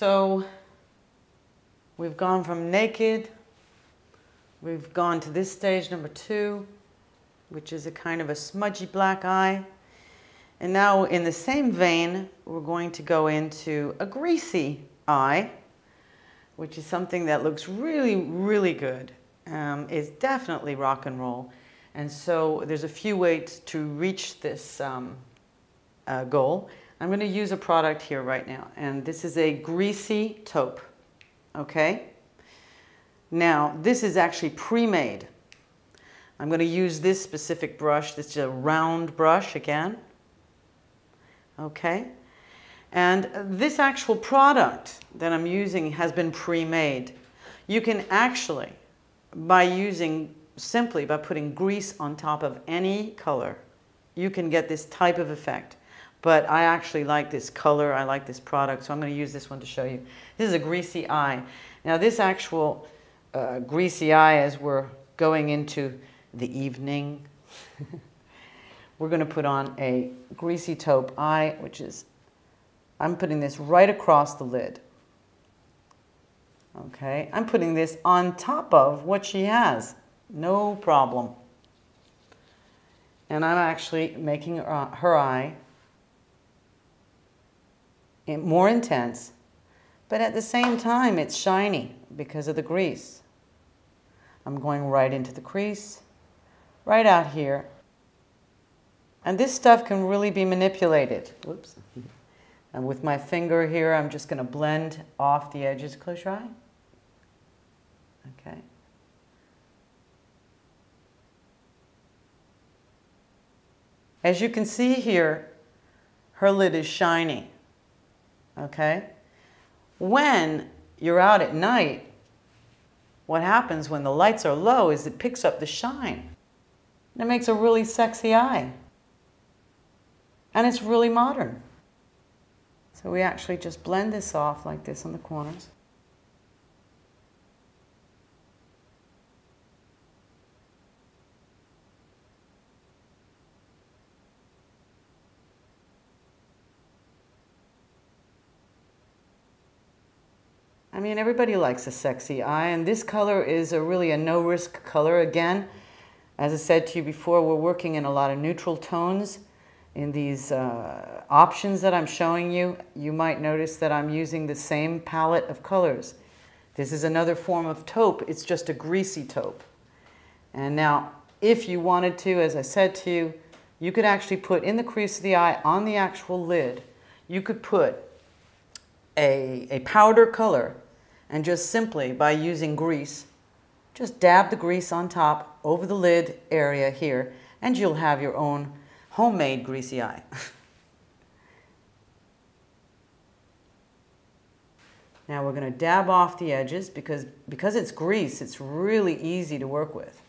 so we've gone from naked, we've gone to this stage number 2, which is a kind of a smudgy black eye. And now in the same vein, we're going to go into a greasy eye, which is something that looks really, really good. It's definitely rock and roll. And so there's a few ways to reach this goal. I'm going to use a product here right now, and this is a greasy taupe, okay? Now, this is actually pre-made. I'm going to use this specific brush. This is a round brush again, okay? And this actual product that I'm using has been pre-made. You can actually, simply by putting grease on top of any color, you can get this type of effect. But I actually like this color, I like this product, so I'm going to use this one to show you. This is a greasy eye. Now this actual greasy eye, as we're going into the evening, we're going to put on a greasy taupe eye, which is, I'm putting this right across the lid. Okay, I'm putting this on top of what she has, no problem. And I'm actually making her eye more intense, but at the same time it's shiny because of the grease. I'm going right into the crease, right out here. And this stuff can really be manipulated. Whoops. And with my finger here, I'm just going to blend off the edges. Close your eye. Okay. As you can see here, her lid is shiny. Okay? When you're out at night, what happens when the lights are low is it picks up the shine. And it makes a really sexy eye. And it's really modern. So we actually just blend this off like this on the corners. I mean, everybody likes a sexy eye, and this color is really a no-risk color. Again, as I said to you before, we're working in a lot of neutral tones. In these options that I'm showing you, you might notice that I'm using the same palette of colors. This is another form of taupe. It's just a greasy taupe. And now, if you wanted to, as I said to you, you could actually put in the crease of the eye on the actual lid, you could put a powder color, and just simply by using grease, just dab the grease on top over the lid area here, and you'll have your own homemade greasy eye. Now we're going to dab off the edges because it's grease, it's really easy to work with.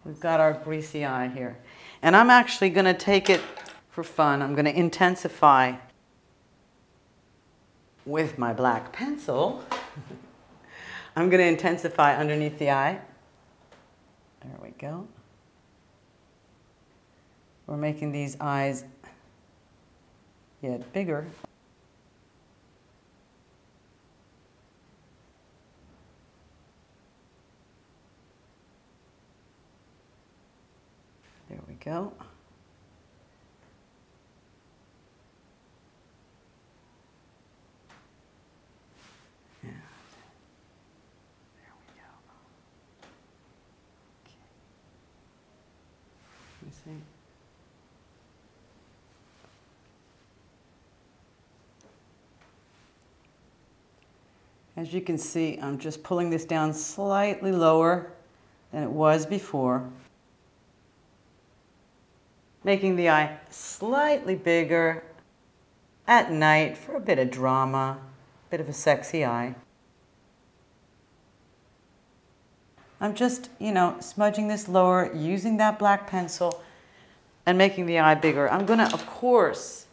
We've got our greasy eye here. And I'm actually going to take it for fun. I'm going to intensify with my black pencil. I'm going to intensify underneath the eye. There we go. We're making these eyes yet bigger. There we go. Yeah. There we go. Okay. Let me see. As you can see, I'm just pulling this down slightly lower than it was before, making the eye slightly bigger at night for a bit of drama, a bit of a sexy eye. I'm just, smudging this lower, using that black pencil, and making the eye bigger. I'm going to, of course,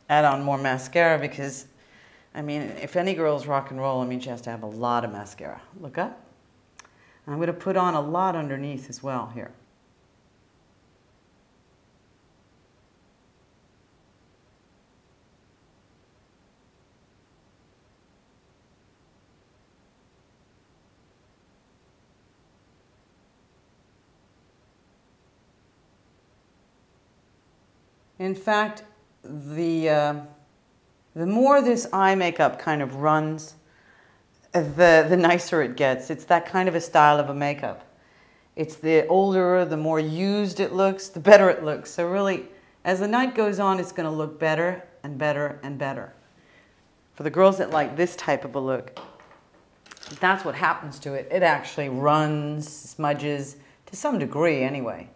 add on more mascara because, if any girl's rock and roll, she has to have a lot of mascara. Look up. And I'm going to put on a lot underneath as well here. In fact, the more this eye makeup kind of runs, the nicer it gets. It's that kind of a style of a makeup. It's the older, the more used it looks, the better it looks. So really, as the night goes on, it's going to look better and better and better. For the girls that like this type of a look, that's what happens to it. It actually runs, smudges, to some degree anyway.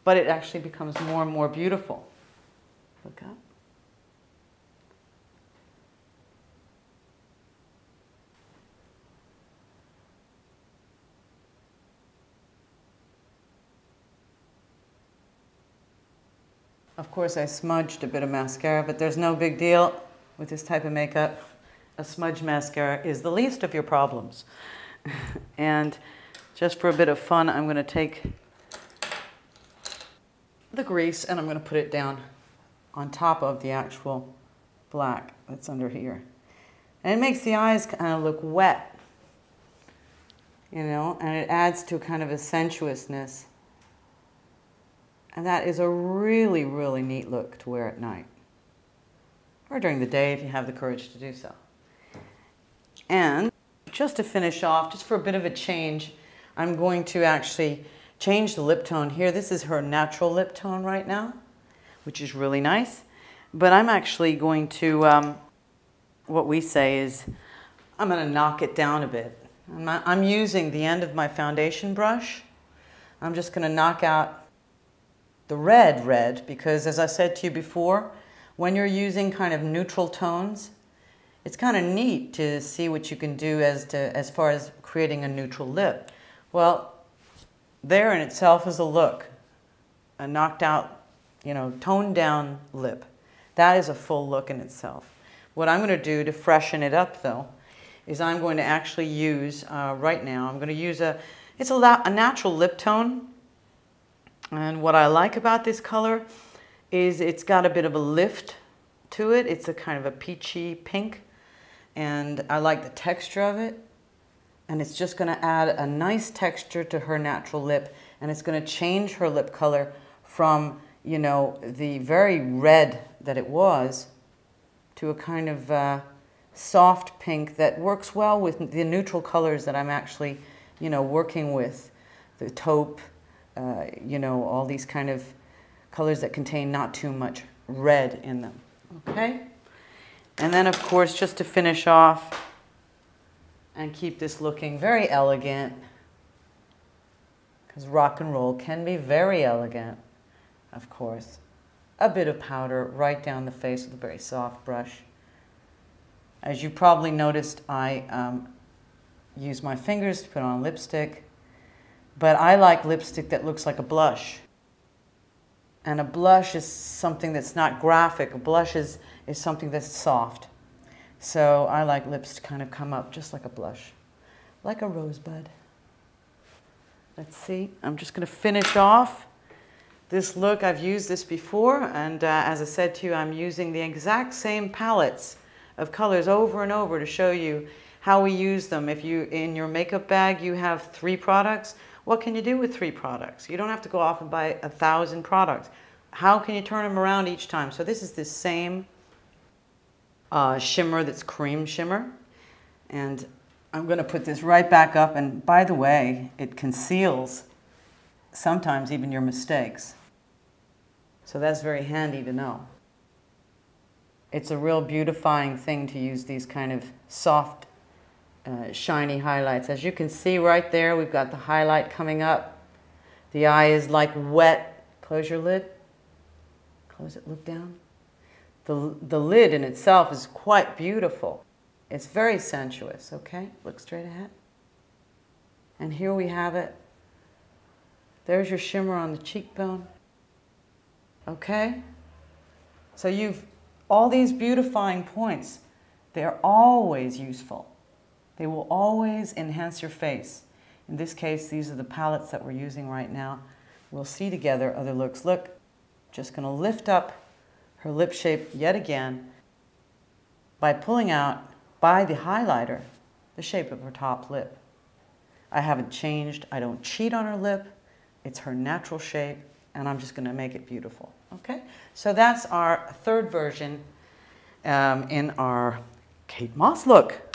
But it actually becomes more and more beautiful. Look up. Of course, I smudged a bit of mascara, but there's no big deal with this type of makeup. A smudge mascara is the least of your problems. And just for a bit of fun, I'm going to take the grease and I'm going to put it down on top of the actual black that's under here. And it makes the eyes kind of look wet, you know, and it adds to kind of a sensuousness. And that is a really, really neat look to wear at night. Or during the day if you have the courage to do so. And just to finish off, just for a bit of a change, I'm going to actually change the lip tone here. This is her natural lip tone right now, which is really nice. But I'm actually going to, what we say is, I'm going to knock it down a bit. I'm using the end of my foundation brush. I'm just going to knock out the red, because as I said to you before, when you're using kind of neutral tones, it's kind of neat to see what you can do as far as creating a neutral lip. Well, there in itself is a look, a knocked out, you know, toned down lip. That is a full look in itself. What I'm going to do to freshen it up though, is I'm going to actually use, right now, I'm going to use it's a natural lip tone. And what I like about this color is it's got a bit of a lift to it. It's a kind of a peachy pink. And I like the texture of it. And it's just going to add a nice texture to her natural lip. And it's going to change her lip color from, you know, the very red that it was to a kind of soft pink that works well with the neutral colors that I'm actually, you know, working with. The taupe, you know, all these kind of colors that contain not too much red in them. Okay? And then, of course, just to finish off and keep this looking very elegant, because rock and roll can be very elegant, of course, a bit of powder right down the face with a very soft brush. As you probably noticed, I use my fingers to put on lipstick, but I like lipstick that looks like a blush. And a blush is something that's not graphic. A blush is something that's soft. So I like lips to kind of come up just like a blush, like a rosebud. Let's see. I'm just going to finish off this look. I've used this before, and as I said to you, I'm using the exact same palettes of colors over and over to show you how we use them. If you, in your makeup bag, you have 3 products, what can you do with 3 products? You don't have to go off and buy 1,000 products. How can you turn them around each time? So this is the same shimmer that's cream shimmer. And I'm going to put this right back up. And by the way, it conceals sometimes even your mistakes. So that's very handy to know. It's a real beautifying thing to use these kind of soft, shiny highlights. As you can see right there, we've got the highlight coming up. The eye is like wet. Close your lid. Close it, look down. The lid in itself is quite beautiful. It's very sensuous, okay? Look straight ahead. And here we have it. There's your shimmer on the cheekbone. Okay? So you've, all these beautifying points, they're always useful. They will always enhance your face. In this case, these are the palettes that we're using right now. We'll see together other looks. Look, just going to lift up her lip shape yet again by pulling out, by the highlighter, the shape of her top lip. I haven't changed. I don't cheat on her lip. It's her natural shape, and I'm just going to make it beautiful. Okay, so that's our third version in our Kate Moss look.